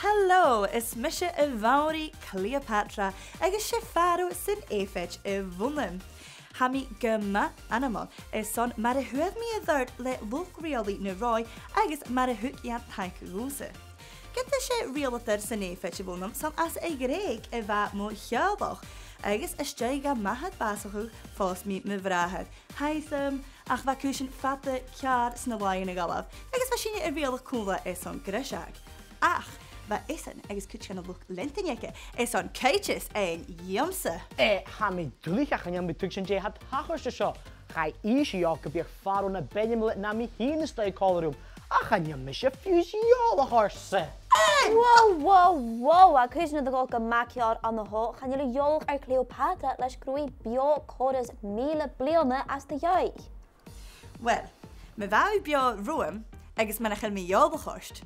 Hello, is misje a vauri Cleopatra, agus sé faro sin éfech a vunnum. Hami gema animal is son mar a huad mi a third le look really na roy, agus mar a hook ya tank rose. Get the shit real third sin éfech a vunnum, son as a greg a va mo hjabach. Agus is steiga mahad basachu fos mi me vrahed. Heithum, ach va kushin fatte kjar snawai na galaf. Agus va shini a real coola is on grishag. Ach, va isen, agus kutchan look lentinjeke is on cages ein yumse. Hami dulicha gaan jam betukshan je hat hachers sho. Ga ishi ook gebir faro na benjamlet na mi hin stay colorum. Ach gaan jam misje fusiale horse. Whoa, a cushion of the golka makyard on the hole, can you yolk or Cleopatra, let's grui bio quarters meal bleone as the yai? Well, me vau bio roem, agus manachel me jobel horst.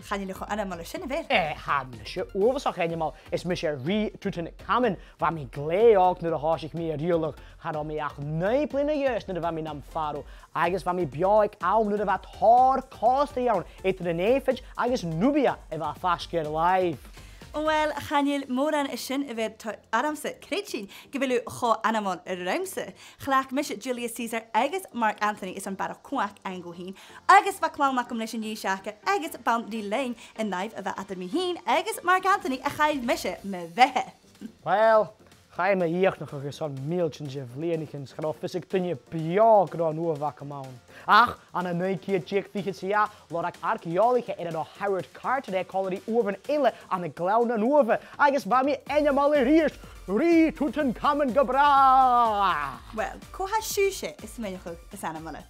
Gaan jullie gewoon allemaal een zin weer? Misje overzag helemaal is misje Tutankhamun, waar mi glei ook naar de haasig meer rielig, gaat al me echt neepline juist naar de van mi nam faro. Agus van mi bio ik al naar de wat haar kosten jouw, eten de neefje, agus Nubia en wat vast keer live. Wel, gaan jullie morgen een zin weer te Adamse kretchen, gewillen go animal ruimse. Gelijk misje Julius Caesar, agus Mark Anthony is een barre kwak angle heen. Agus wat kwam maak om nisje nie shaken, agus band die lijn en knife wat achter me heen, agus Mark Anthony en ga je misje me weg. Wel, ga je me hier nog een zo'n mailtje vleenigens, geloof is ik toen je bio gewoon hoe wakker man. Ach, aan een nieuw keer check die het ja, laat ik archeologische in een Howard Carter de quality over een eile aan de glauw en over. Agus bij me eenmaal hier Tutankhamun gebra. Wel, ko ha shushe is me goed is animalen.